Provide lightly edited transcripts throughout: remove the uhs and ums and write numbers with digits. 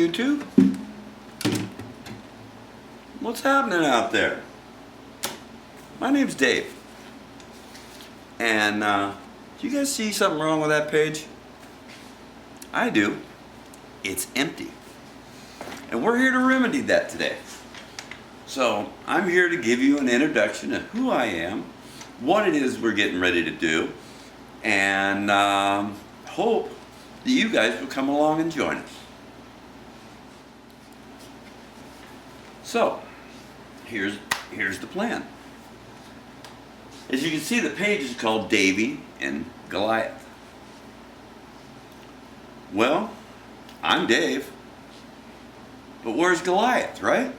YouTube? What's happening out there? My name's Dave. And do you guys see something wrong with that page? I do. It's empty. And we're here to remedy that today. So I'm here to give you an introduction to who I am, what it is we're getting ready to do, and hope that you guys will come along and join us. So, here's the plan. As you can see, the page is called Davey and Goliath. Well, I'm Dave, but where's Goliath, right?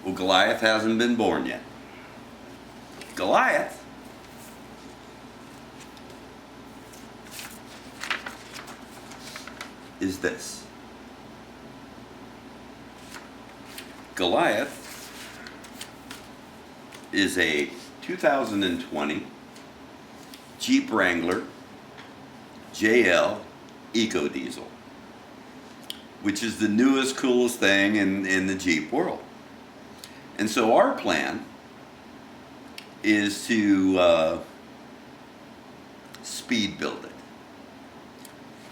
Well, Goliath hasn't been born yet. Goliath is this. Goliath is a 2020 Jeep Wrangler JL Eco Diesel, which is the newest, coolest thing in the Jeep world. And so our plan is to speed build it.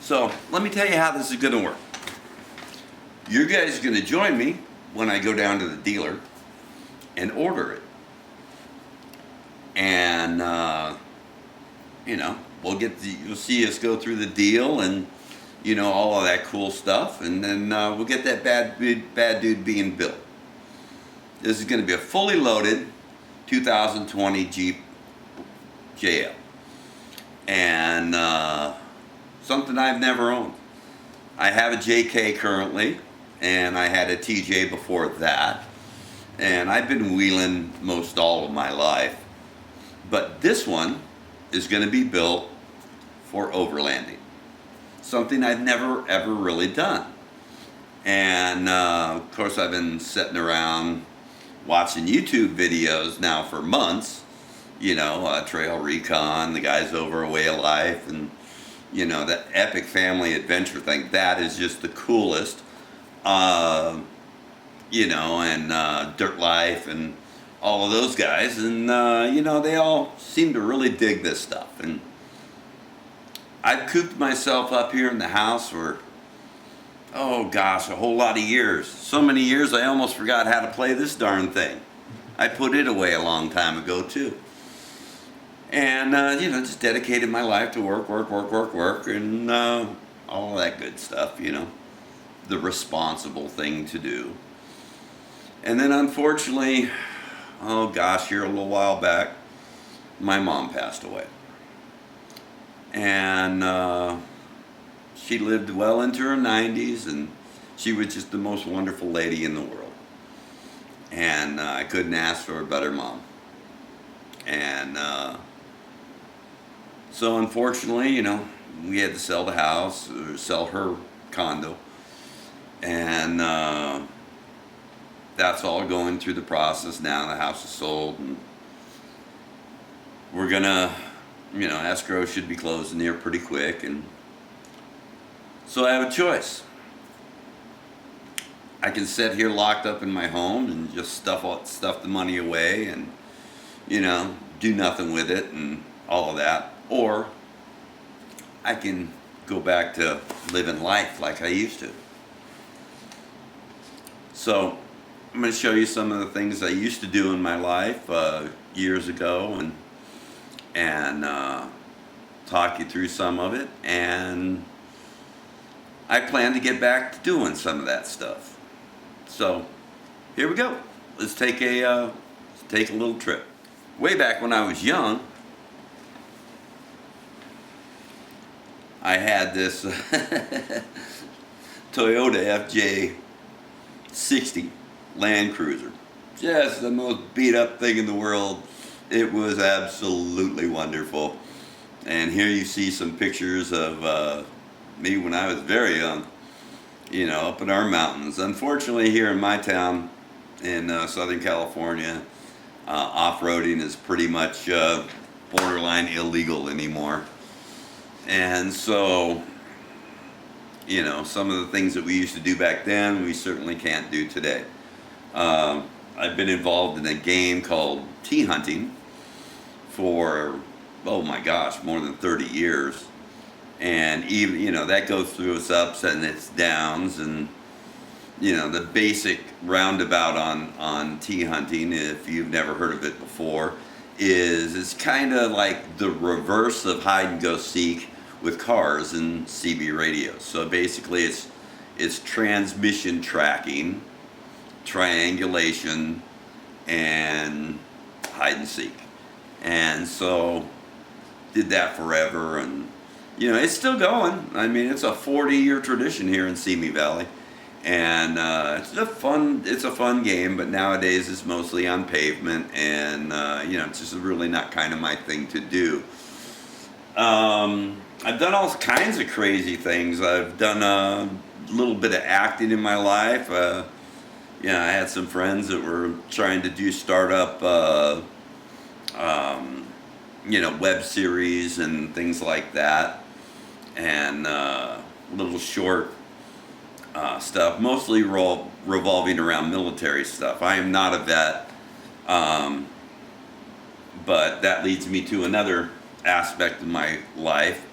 So let me tell you how this is going to work. You guys are going to join me when I go down to the dealer and order it. And, you'll see us go through the deal and, all of that cool stuff. And then we'll get that bad dude being built. This is going to be a fully loaded 2020 Jeep JL. And something I've never owned. I have a JK currently, and I had a TJ before that. And I've been wheeling most all of my life. But this one is going to be built for overlanding. Something I've never ever really done. And of course I've been sitting around watching YouTube videos now for months. Trail Recon, the guys over a Way of Life, and that epic family adventure thing. That is just the coolest. And Dirt Life and all of those guys, and they all seem to really dig this stuff. And I've cooped myself up here in the house for, oh gosh, a whole lot of years. So many years I almost forgot how to play this darn thing. I put it away a long time ago too. And just dedicated my life to work, and all of that good stuff, the responsible thing to do. And then unfortunately, oh gosh, here a little while back, my mom passed away. And she lived well into her 90s, and she was just the most wonderful lady in the world. And I couldn't ask for a better mom. And so unfortunately, we had to sell the house, or sell her condo. And that's all going through the process now. The house is sold, and we're gonna, escrow should be closing here pretty quick. And so I have a choice. I can sit here locked up in my home and just stuff the money away and, do nothing with it and all of that. Or I can go back to living life like I used to. So I'm going to show you some of the things I used to do in my life years ago, and talk you through some of it. And I plan to get back to doing some of that stuff. So here we go. Let's take a little trip. Way back when I was young, I had this Toyota FJ60 Land Cruiser. Just the most beat up thing in the world. It was absolutely wonderful. And here you see some pictures of me when I was very young, up in our mountains. Unfortunately, here in my town in Southern California, off-roading is pretty much borderline illegal anymore. And so, some of the things that we used to do back then, we certainly can't do today. I've been involved in a game called tea hunting for, oh my gosh, more than 30 years. And even, that goes through its ups and its downs. And, the basic roundabout on tea hunting, if you've never heard of it before, is it's kind of like the reverse of hide and go seek with cars and CB radios. So basically it's transmission tracking, triangulation, and hide and seek. And so did that forever, and it's still going. I mean, it's a 40-year tradition here in Simi Valley, and it's a fun game. But nowadays it's mostly on pavement, and it's just really not kind of my thing to do. I've done all kinds of crazy things. I've done a little bit of acting in my life. I had some friends that were trying to start up web series and things like that, and little short stuff, mostly revolving around military stuff. I am not a vet, but that leads me to another aspect of my life.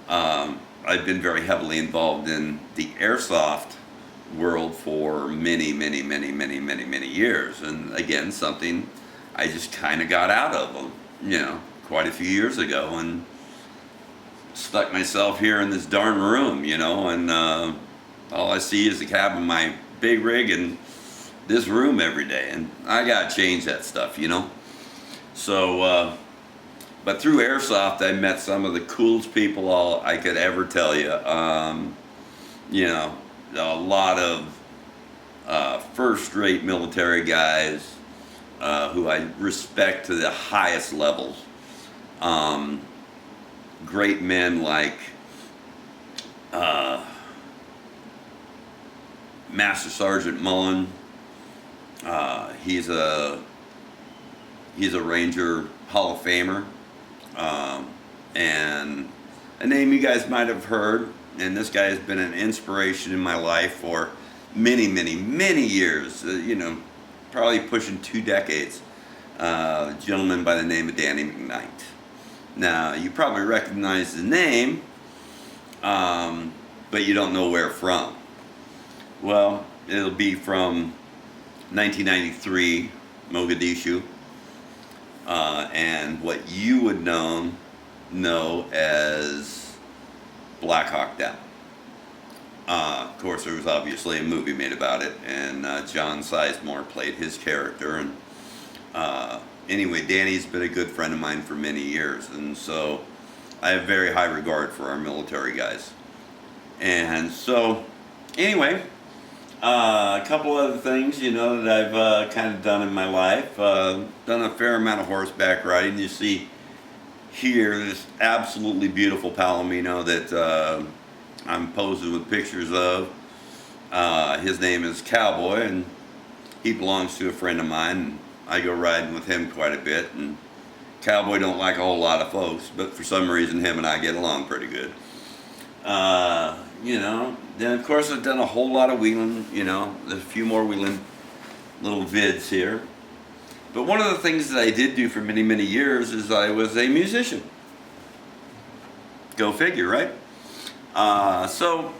I've been very heavily involved in the airsoft world for many years, and again, something I just kind of got out of, quite a few years ago, and stuck myself here in this darn room, and all I see is the cab of my big rig and this room every day, and I gotta change that stuff, So, but through airsoft, I met some of the coolest people I could ever tell you. A lot of first-rate military guys who I respect to the highest levels. Great men like Master Sergeant Mullen. He's a Ranger Hall of Famer. And a name you guys might have heard, and this guy has been an inspiration in my life for many years, probably pushing 2 decades. A gentleman by the name of Danny McKnight. Now, you probably recognize the name, but you don't know where from. Well, it'll be from 1993, Mogadishu. And what you would know as Black Hawk Down. Of course, there was obviously a movie made about it, and John Sizemore played his character. And anyway, Danny's been a good friend of mine for many years, and so I have very high regard for our military guys. And so, anyway, a couple other things, that I've kind of done in my life. Done a fair amount of horseback riding. You see here this absolutely beautiful Palomino that I'm posing with pictures of. His name is Cowboy, and he belongs to a friend of mine. And I go riding with him quite a bit. And Cowboy don't like a whole lot of folks, but for some reason him and I get along pretty good. Then of course I've done a whole lot of wheeling, there's a few more wheeling little vids here. But one of the things that I did do for many years is I was a musician. Go figure, right? So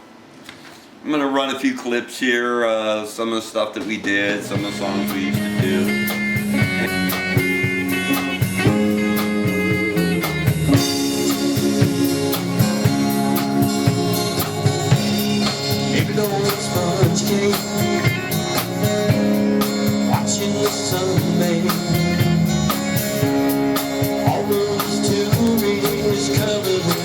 I'm going to run a few clips here, some of the stuff that we did, some of the songs we used to do. Watching the sunbathe, all those tunes covered with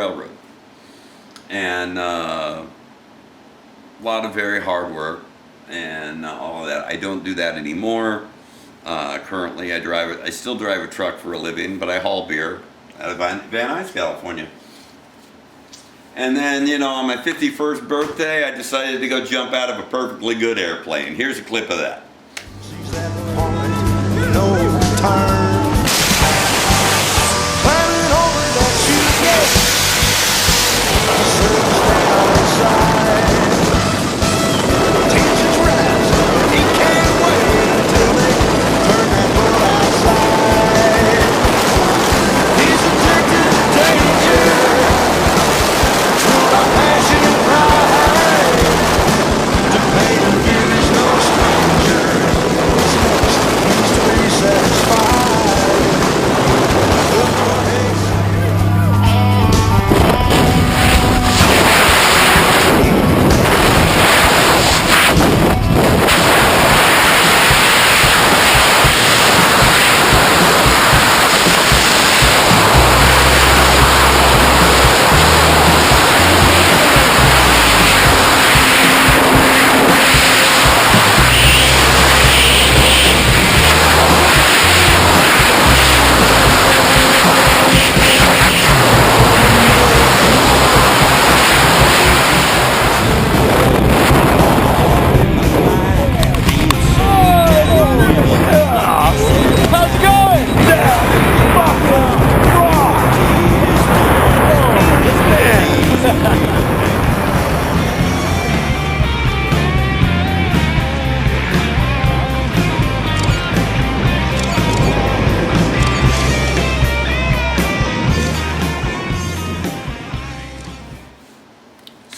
railroad. And a lot of very hard work and all of that. I don't do that anymore. Currently, I still drive a truck for a living, but I haul beer out of Van Nuys, California. And then, you know, on my 51st birthday, I decided to go jump out of a perfectly good airplane. Here's a clip of that. Sees that point, no return. Climbing over that chute, surges down inside. Tensions rise, he can't wait until they turn that boat outside. He's addicted to danger, full of passion and pride. To pay and give is no stranger. What's next? He's to be satisfied. Look for his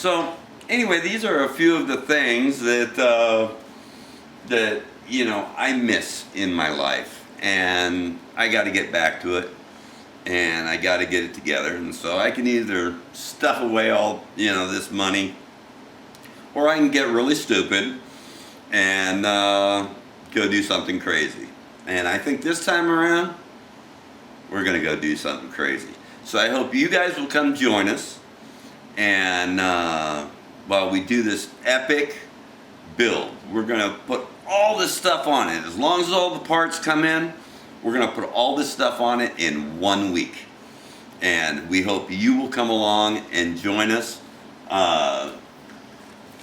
So anyway, these are a few of the things that that you know I miss in my life, and I got to get back to it, and I got to get it together. And so I can either stuff away all this money, or I can get really stupid and go do something crazy. And I think this time around, we're gonna go do something crazy. So I hope you guys will come join us. And while we do this epic build, we're going to put all this stuff on it. As long as all the parts come in, we're going to put all this stuff on it in 1 week. And we hope you will come along and join us.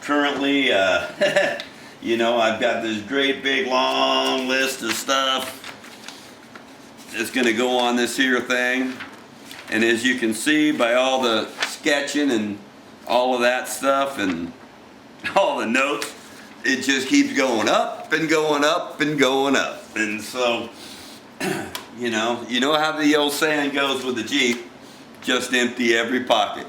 Currently, you know, I've got this great big long list of stuff that's going to go on this here thing. And as you can see by all the sketching and all of that stuff and all the notes, it just keeps going up and going up and going up. And so, you know how the old saying goes with the Jeep, just empty every pocket.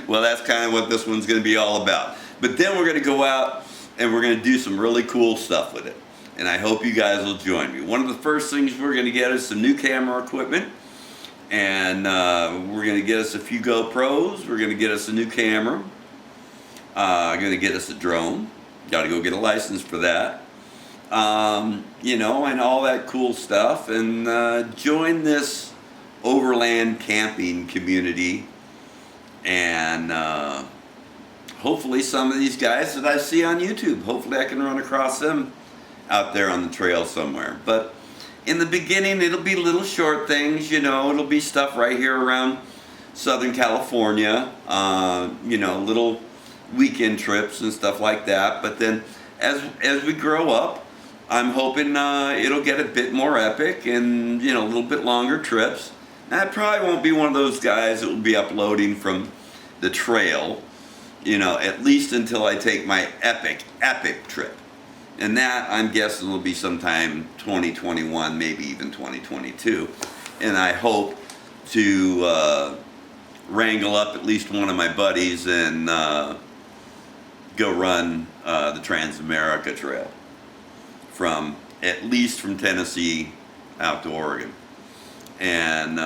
Well, that's kind of what this one's going to be all about. But then we're going to go out and we're going to do some really cool stuff with it. And I hope you guys will join me. One of the first things we're going to get is some new camera equipment. And we're going to get us a few GoPros. We're going to get us a new camera. Going to get us a drone. Got to go get a license for that. You know, and all that cool stuff. And join this overland camping community. And hopefully some of these guys that I see on YouTube, hopefully I can run across them out there on the trail somewhere. But in the beginning, it'll be little short things, you know, it'll be stuff right here around Southern California, you know, little weekend trips and stuff like that. But then as we grow up, I'm hoping it'll get a bit more epic and, you know, a little bit longer trips. Now, I probably won't be one of those guys that will be uploading from the trail, you know, at least until I take my epic trip. And that, I'm guessing, will be sometime 2021, maybe even 2022. And I hope to wrangle up at least one of my buddies and go run the Trans-America Trail at least from Tennessee out to Oregon. And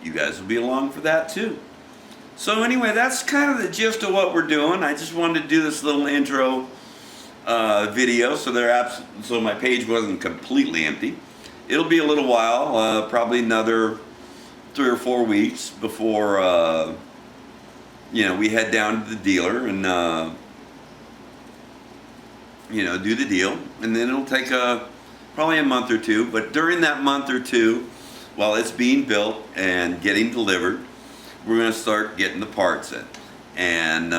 you guys will be along for that too. So anyway, that's kind of the gist of what we're doing. I just wanted to do this little intro video so my page wasn't completely empty. It'll be a little while, probably another 3 or 4 weeks before we head down to the dealer and do the deal, and then it'll take probably a month or two. But during that month or two, while it's being built and getting delivered, we're going to start getting the parts in, and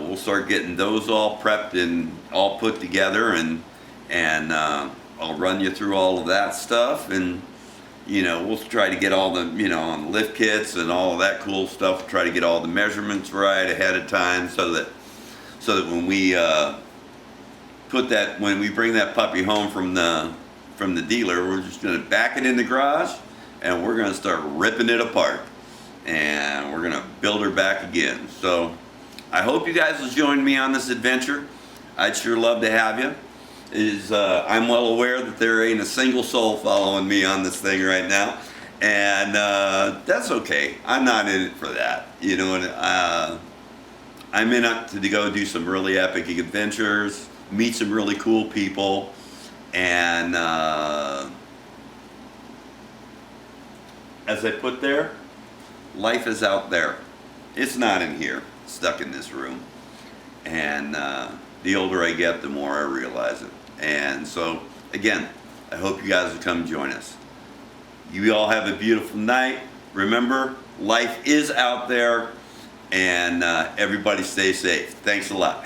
we'll start getting those all prepped and all put together, and I'll run you through all of that stuff, and we'll try to get all the on the lift kits and all of that cool stuff. We'll try to get all the measurements right ahead of time, so that when we when we bring that puppy home from the dealer, we're just going to back it in the garage, and we're going to start ripping it apart, and we're going to build her back again. So I hope you guys will join me on this adventure. I'd sure love to have you. I'm well aware that there ain't a single soul following me on this thing right now, and that's okay. I'm not in it for that, I'm in it to go do some really epic adventures, meet some really cool people, and as I put there, life is out there. It's not in here, stuck in this room. And the older I get, the more I realize it. And so, again, I hope you guys will come join us. You all have a beautiful night. Remember, life is out there, and everybody stay safe. Thanks a lot.